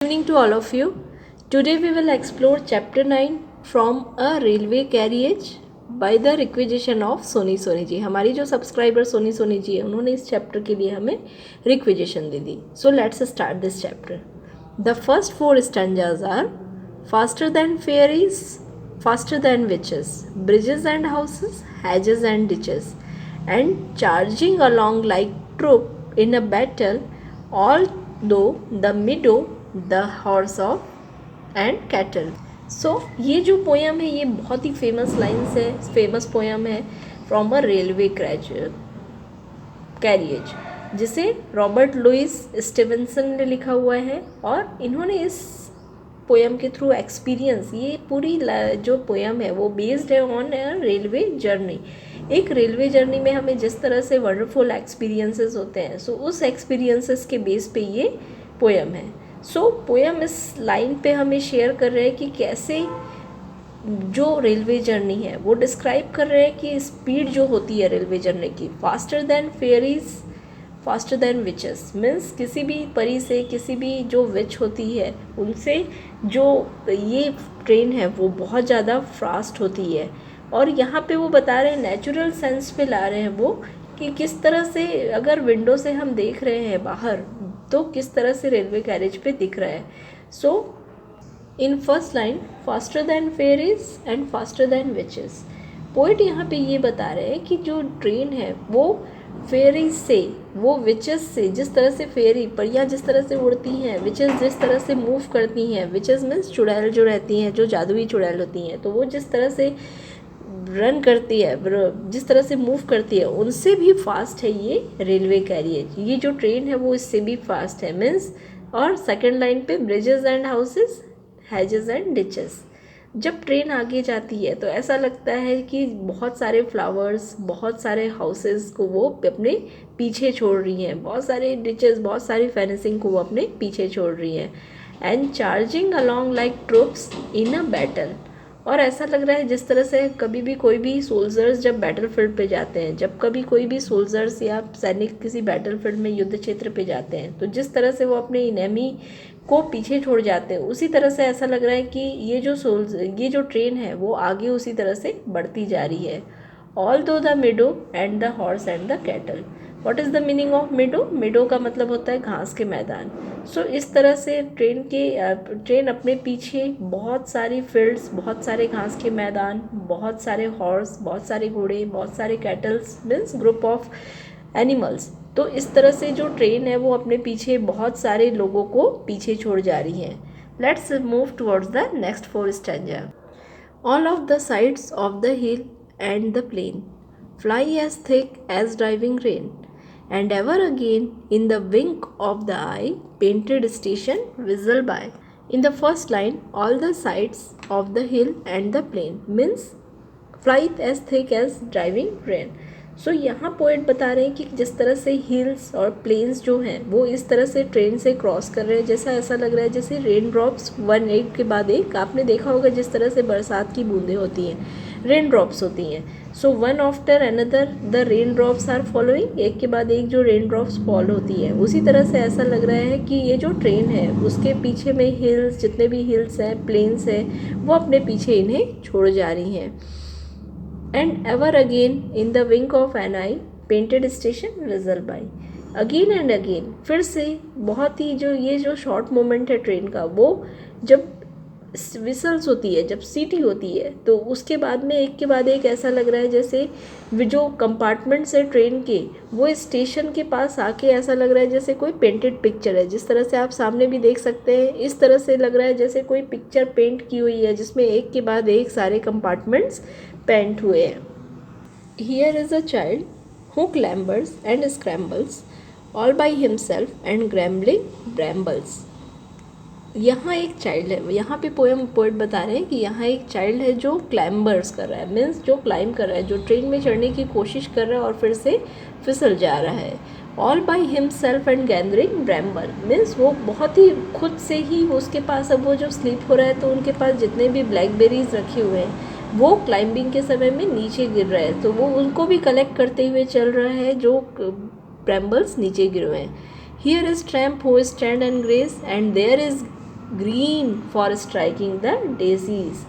Evening to all of you. Today we will explore chapter 9 from a railway carriage by the requisition of Soni Soni ji. हमारी जो subscriber Soni Soni ji है उन्होंने इस chapter के लिए हमें रिक्विजिशन दे दी. So let's start this chapter. The first 4 stanzas are faster than fairies, faster than witches, bridges and houses, hedges and ditches, and charging along like troop in a battle, although the meadow, the horse of and cattle. So ये जो poem है ये बहुत ही famous lines है, famous poem है from a railway carriage जिसे Robert Louis Stevenson ने लिखा हुआ है. और इन्होंने इस पोयम के थ्रू एक्सपीरियंस, ये पूरी जो पोयम है वो बेस्ड है ऑन रेलवे जर्नी. एक रेलवे जर्नी में हमें जिस तरह से वंडरफुल एक्सपीरियंसेस होते हैं, सो उस एक्सपीरियंसेस के बेस पे ये पोयम है. सो पोयम इस लाइन पे हमें शेयर कर रहे हैं कि कैसे जो रेलवे जर्नी है वो डिस्क्राइब कर रहे हैं कि स्पीड जो होती है रेलवे जर्नी की, faster than fairies, faster than witches. Means किसी भी परी से, किसी भी जो विच होती है उनसे जो ये ट्रेन है वो बहुत ज़्यादा फास्ट होती है. और यहाँ पे वो बता रहे हैं, नेचुरल सेंस पे ला रहे हैं वो कि किस तरह से अगर विंडो से हम देख रहे हैं बाहर तो किस तरह से रेलवे कैरेज पे दिख रहा है. So in first line faster than fairies and faster than witches, poet यहाँ पे ये बता रहे हैं कि जो ट्रेन है वो फेयरी से, वो विचेस से, जिस तरह से फेयरी परियाँ जिस तरह से उड़ती हैं, विचेस जिस तरह से मूव करती हैं, विचेस मीन्स चुड़ैल जो रहती हैं, जो जादुई चुड़ैल होती हैं, तो वो जिस तरह से रन करती है, जिस तरह से मूव करती है, उनसे भी फास्ट है ये रेलवे कैरिएज. ये जो ट्रेन है वो इससे भी फास्ट है. मीन्स और सेकेंड लाइन पे bridges and houses, Hess's and ditches. जब ट्रेन आगे जाती है तो ऐसा लगता है कि बहुत सारे फ्लावर्स, बहुत सारे हाउसेस को वो अपने पीछे छोड़ रही हैं, बहुत सारे डिचेस, बहुत सारी फेंसिंग को वो अपने पीछे छोड़ रही हैं. And charging along like troops in a battle. और ऐसा लग रहा है जिस तरह से कभी भी कोई भी सोल्जर्स जब बैटल फील्ड पे जाते हैं, जब कभी कोई भी सोल्जर्स या सैनिक किसी बैटल फील्ड में युद्ध क्षेत्र पे जाते हैं, तो जिस तरह से वो अपने इनेमी को पीछे छोड़ जाते हैं, उसी तरह से ऐसा लग रहा है कि ये जो ट्रेन है वो आगे उसी तरह से बढ़ती जा रही है. All through the meadow and the horse and the cattle. What is the meaning of meadow? Meadow का मतलब होता है घास के मैदान. सो इस तरह से ट्रेन अपने पीछे बहुत सारी फील्ड्स, बहुत सारे घास के मैदान, बहुत सारे हॉर्स, बहुत सारे घोड़े, बहुत सारे kettles means group of animals. तो इस तरह से जो ट्रेन है वो अपने पीछे बहुत सारे लोगों को पीछे छोड़ जा रही है. Let's move towards the next 4 stanza. All of the sides of the hill and the plain fly as thick as driving rain, and ever again in the wink of the eye painted station whistle by. In the first line, all the sides of the hill and the plain means fly as thick as driving rain. सो यहाँ poet बता रहे हैं कि जिस तरह से hills और planes जो हैं वो इस तरह से ट्रेन से क्रॉस कर रहे हैं, जैसा ऐसा लग रहा है जैसे रेन ड्रॉप्स वन एक के बाद एक. आपने देखा होगा जिस तरह से बरसात की बूंदें होती हैं, रेन ड्रॉप्स होती हैं. So one after another the rain drops are following, एक के बाद एक जो रेन ड्रॉप्स फॉल होती है, उसी तरह से ऐसा लग रहा है कि ये जो ट्रेन है उसके पीछे में हिल्स, जितने भी हिल्स हैं, प्लेन्स हैं, वो अपने पीछे इन्हें छोड़ जा रही हैं. And ever again in the wink of an eye painted station whistle by. Again and again, फिर से बहुत ही जो ये जो शॉर्ट मोमेंट है ट्रेन का, वो जब विसल्स होती है, जब सीटी होती है, तो उसके बाद में एक के बाद एक ऐसा लग रहा है जैसे जो कंपार्टमेंट्स है ट्रेन के वो स्टेशन के पास आके ऐसा लग रहा है जैसे कोई पेंटेड पिक्चर है. जिस तरह से आप सामने भी देख सकते हैं, इस तरह से लग रहा है जैसे कोई पिक्चर पेंट की हुई है जिसमें एक के बाद एक सारे कंपार्टमेंट्स पेंट हुए हैं. Here is a child who clambers and scrambles all by himself and rambling brambles. यहाँ एक चाइल्ड है, यहाँ पे पोइट बता रहे हैं कि यहाँ एक चाइल्ड है जो क्लाइंबर्स कर रहा है, मीन्स जो क्लाइंब कर रहा है, जो ट्रेन में चढ़ने की कोशिश कर रहा है और फिर से फिसल जा रहा है. All by himself and gathering bramble means वो बहुत ही खुद से ही, उसके पास अब वो जो स्लीप हो रहा है तो उनके पास जितने भी ब्लैकबेरीज रखे हुए हैं वो क्लाइंबिंग के समय में नीचे गिर रहे हैं, तो वो उनको भी कलेक्ट करते हुए चल रहा है जो ब्रैम्बल्स नीचे गिर हुए हैं. Here is tramp who stand and graze, and there is green for striking the daisies.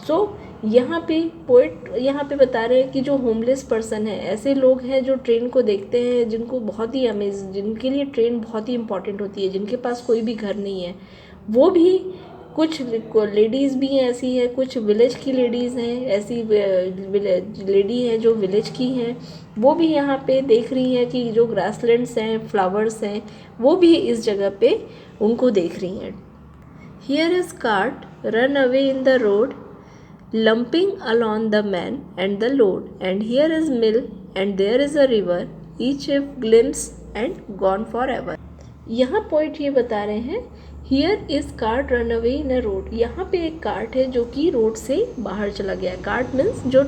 So यहाँ पे पोएट यहाँ पे बता रहे हैं कि जो होमलेस पर्सन है, ऐसे लोग हैं जो ट्रेन को देखते हैं, जिनको बहुत ही जिनके लिए ट्रेन बहुत ही इंपॉर्टेंट होती है, जिनके पास कोई भी घर नहीं है, वो भी कुछ लेडीज़ भी ऐसी हैं, कुछ विलेज की लेडीज़ हैं, ऐसी लेडी हैं जो विलेज की हैं, वो भी यहाँ पे देख रही हैं कि जो ग्रासलैंड्स हैं, फ्लावर्स हैं, वो भी इस जगह पे उनको देख रही हैं. Here is cart run away in the road, lumping along the man and the load, and here is mill and there is a river, each a glimpse and gone forever. यहाँ पॉइंट ये बता रहे हैं, here is cart run away in a road. यहाँ पे एक cart है जो कि रोड से बाहर चला गया. कार्ट मीन्स जो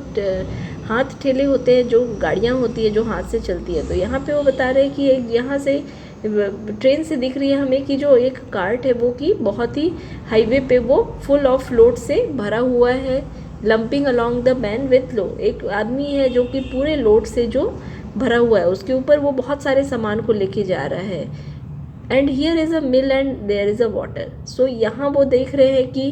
हाथ ठेले होते हैं, जो गाड़ियाँ होती है जो हाथ से चलती है. तो यहाँ पे वो बता रहे हैं कि एक यहाँ से ट्रेन से दिख रही है हमें कि जो एक कार्ट है वो कि बहुत ही हाईवे पे वो फुल ऑफ लोड से भरा हुआ है. Lumping along the man with low, एक आदमी है जो कि पूरे लोड से जो भरा हुआ है उसके ऊपर वो बहुत सारे सामान को लेके जा रहा है. And here is a mill and there is a water. So यहाँ वो देख रहे हैं कि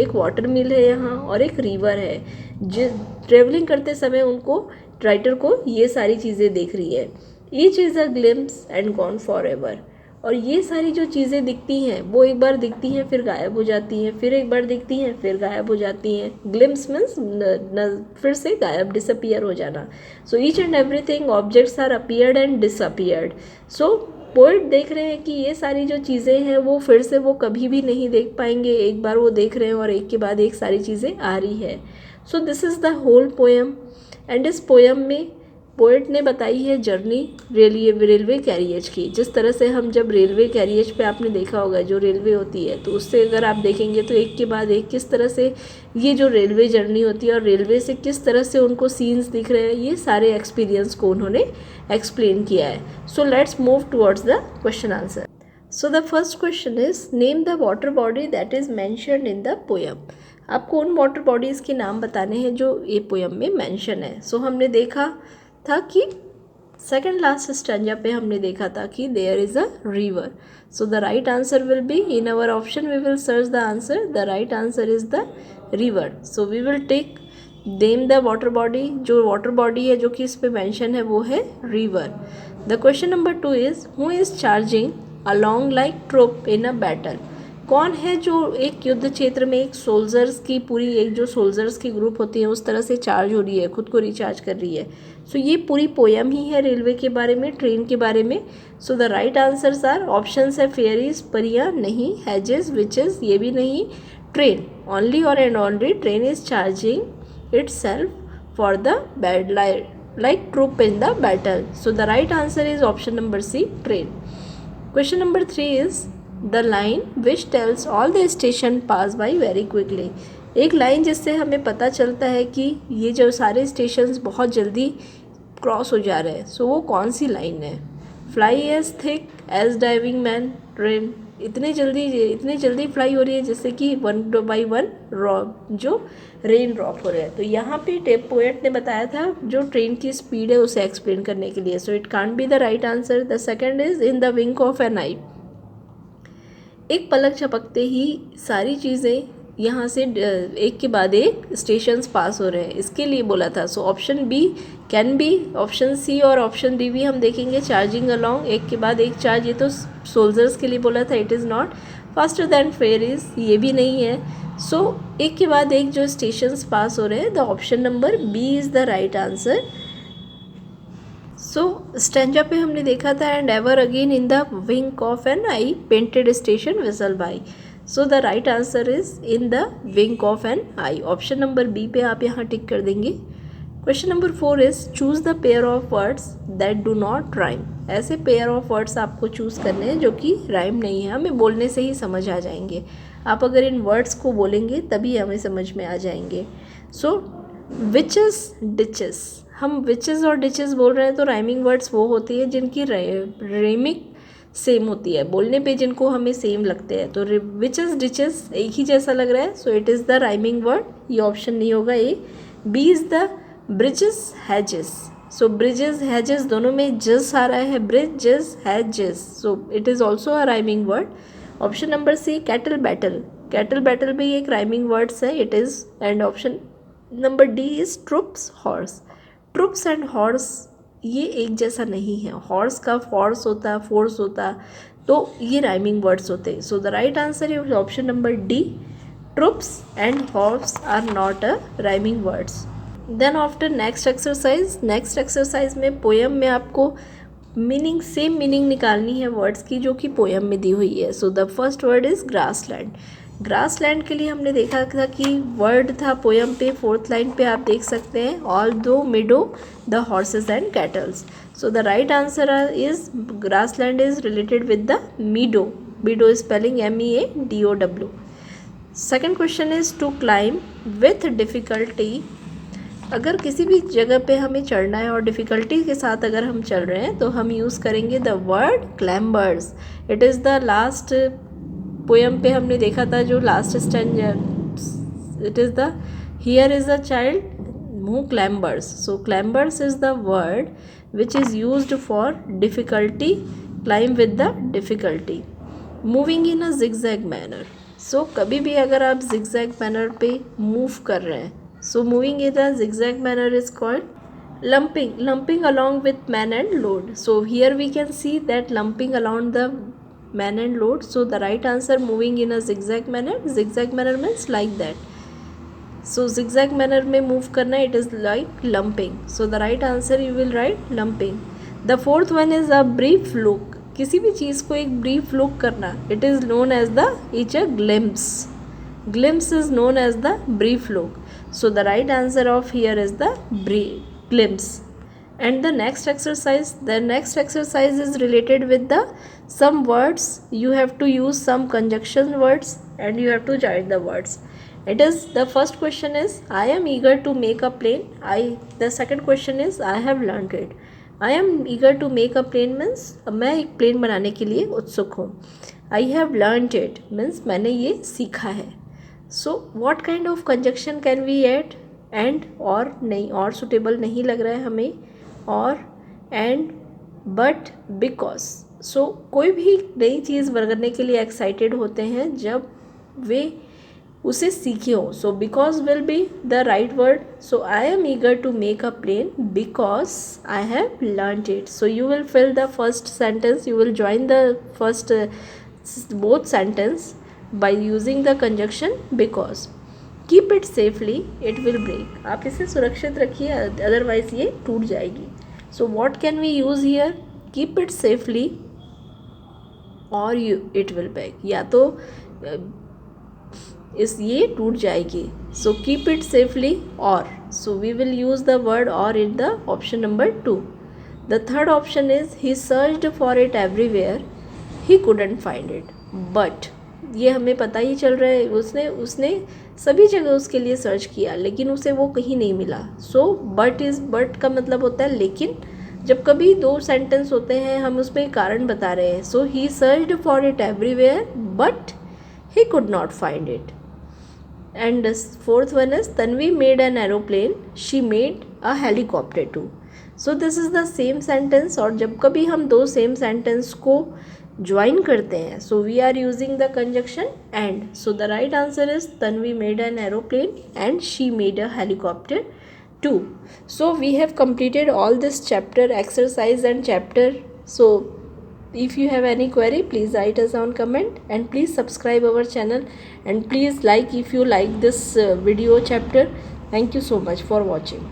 एक वाटर मिल है यहाँ और एक रिवर है. जिस ट्रेवलिंग करते समय उनको राइटर को ये सारी चीज़ें देख रही है. Each is a glimpse and gone for ever. और ये सारी जो चीज़ें दिखती हैं वो एक बार दिखती हैं फिर गायब हो जाती हैं, फिर एक बार दिखती हैं फिर गायब हो जाती हैं. ग्लिम्स मीन्स फिर से गायब, डिसअपियर हो जाना. So each and everything objects are appeared and disappeared. So poet देख रहे हैं कि ये सारी जो चीज़ें हैं वो फिर से वो कभी भी नहीं देख पाएंगे. एक बार वो देख रहे हैं और एक के बाद एक सारी चीज़ें आ रही है. So this is the whole poem. एंड इस पोएम में पोएट ने बताई है जर्नी रेलवे कैरियज की. जिस तरह से हम जब रेलवे कैरियज पे आपने देखा होगा जो रेलवे होती है, तो उससे अगर आप देखेंगे तो एक के बाद एक किस तरह से ये जो रेलवे जर्नी होती है और रेलवे से किस तरह से उनको सीन्स दिख रहे हैं, ये सारे एक्सपीरियंस को उन्होंने एक्सप्लेन किया है. So let's move towards the question answer. So the first question is name the water body that is mentioned in the poem. आपको उन वाटर बॉडीज़ के नाम बताने हैं जो ये पोएम में मैंशन है. सो हमने देखा था कि सेकेंड लास्ट स्टैंजा पे हमने देखा था कि there is a river. So the right answer will be in our option we will search the answer. The right answer is the river. So we will take name the water body. जो water body है जो कि इस पे mention है वो है river. The question number 2 is who is charging along like troop in a battle. कौन है जो एक युद्ध क्षेत्र में एक सोल्जर्स की पूरी एक जो सोल्जर्स की ग्रुप होती है उस तरह से चार्ज हो रही है, खुद को रिचार्ज कर रही है. सो ये पूरी पोएम ही है रेलवे के बारे में, ट्रेन के बारे में. So the right answers are options है फेयरीज परियां नहीं, हैजेस विचेस ये भी नहीं, ट्रेन ओनली और and only train is charging itself for the bad like troop in the battle. So the right answer is option number C, train. Question number 3 is the line which tells all the station pass by very quickly. एक line जिससे हमें पता चलता है कि ये जो सारे स्टेशंस बहुत जल्दी क्रॉस हो जा रहे हैं. सो वो कौन सी लाइन है. Fly as thick as diving man rain. इतनी जल्दी फ्लाई हो रही है जैसे कि 1 by 1 जो रेन ड्रॉप हो रहे हैं. तो यहाँ पे पोएट ने बताया था जो ट्रेन की स्पीड है उसे एक्सप्लेन करने के लिए. So it can't be the right answer. The second is in the wink of an eye. एक पलक झपकते ही सारी चीज़ें यहाँ से एक के बाद एक स्टेशंस पास हो रहे हैं, इसके लिए बोला था. So option B can be, option C और ऑप्शन डी भी हम देखेंगे. चार्जिंग अलॉन्ग एक के बाद एक चार्ज, ये तो सोल्जर्स के लिए बोला था. It is not. Faster than fairies ये भी नहीं है. सो एक के बाद एक जो स्टेशंस पास हो रहे हैं, the option number B is the right answer. So stanza पे हमने देखा था and ever again in the wink of an eye painted station whistle by. So the right answer is in the wink of an eye. Option number B पे आप यहाँ tick कर देंगे. Question number 4 is choose the pair of words that do not rhyme. ऐसे pair of words आपको choose करने हैं जो कि राइम नहीं है, हमें बोलने से ही समझ आ जाएंगे. आप अगर इन वर्ड्स को बोलेंगे तभी हमें समझ में आ जाएंगे. सो विचेस डिचेस, हम विचेस और डिचेस बोल रहे हैं तो राइमिंग वर्ड्स वो होती है जिनकी रेमिंग सेम होती है, बोलने पे जिनको हमें सेम लगते हैं. तो विचेस डिचेस एक ही जैसा लग रहा है. So it is the rhyming word. ये ऑप्शन नहीं होगा A. B is the bridges hedges. So bridges hedges दोनों में जस आ रहा है, bridges hedges. So it is also a rhyming word. Option number C cattle battle, cattle battle भी एक राइमिंग वर्ड्स है, it is. And option number D is troops horse, troops and horse ये एक जैसा नहीं है, हॉर्स का force होता, फोर्स होता, तो ये राइमिंग वर्ड्स होते हैं। So the right answer is option number D, troops and horse are not a rhyming words. Then after next exercise में पोएम में आपको मीनिंग, सेम मीनिंग निकालनी है वर्ड्स की जो कि पोएम में दी हुई है। So the first word is grassland. Grassland के लिए हमने देखा था कि वर्ड था पोएम पे, फोर्थ लाइन पे आप देख सकते हैं, all through meadow the horses and cattles. So the right answer is grassland is related with the meadow, meadow spelling MEADOW। Second question is to climb with difficulty. अगर किसी भी जगह पे हमें चढ़ना है और डिफ़िकल्टी के साथ अगर हम चल रहे हैं तो हम यूज़ करेंगे the word clambers. It is the last poem पे हमने देखा था जो last stanza, it is the here is a child who clambers. So clambers is the word which is used for difficulty, climb with the difficulty. Moving in a zigzag manner, so कभी भी अगर आप zigzag manner पे move कर रहे हैं, so moving in a zigzag manner is called lumping along with man and load. So here we can see that lumping along the man and load. So the right answer, moving in a zigzag manner means like that. So zigzag manner में move करना, it is like lumping. So the right answer you will write lumping. The fourth one is a brief look. किसी भी चीज़ को एक brief look करना, it is known as the each a glimpse. Glimpse is known as the brief look. So the right answer of here is the glimpse. And the next exercise is related with the some words. You have to use some conjunction words and you have to join the words. It is, the first question is I am eager to make a plane. The second question is I have learned it. I am eager to make a plane means मैं एक plane बनाने के लिए उत्सुक हूँ। I have learned it means मैंने ये सीखा है। So what kind of conjunction can we add? And, और नहीं, और सुटेबल नहीं लग रहा है हमें, और, एंड, बट, बिकॉज। सो कोई भी नई चीज़ करने के लिए एक्साइटेड होते हैं जब वे उसे सीखे हो। So because will be the right word. So I am eager to make a plane because I have learned it. So you will fill the first sentence, you will join the first both sentence by using the conjunction because. Keep it safely, it will break. आप इसे सुरक्षित रखिए, otherwise ये टूट जाएगी. So what can we use here? Keep it safely or it will break. या तो ये टूट जाएगी. So keep it safely or. So we will use the word or in the option number 2. The third option is he searched for it everywhere, he couldn't find it. But ये हमें पता ही चल रहा है, उसने सभी जगह उसके लिए सर्च किया लेकिन उसे वो कहीं नहीं मिला. सो बट का मतलब होता है लेकिन. जब कभी दो सेंटेंस होते हैं हम उसमें कारण बता रहे हैं. So he searched for it everywhere but he could not find it. And fourth one is Tanvi made an aeroplane, she made a helicopter too. So this is the same sentence. और जब कभी हम दो सेम सेंटेंस को join करते हैं so we are using the conjunction and. So the right answer is Tanvi made an aeroplane and she made a helicopter too. So we have completed all this chapter exercise and chapter. So if you have any query please write us on comment and please subscribe our channel and please like if you like this video chapter. Thank you so much for watching.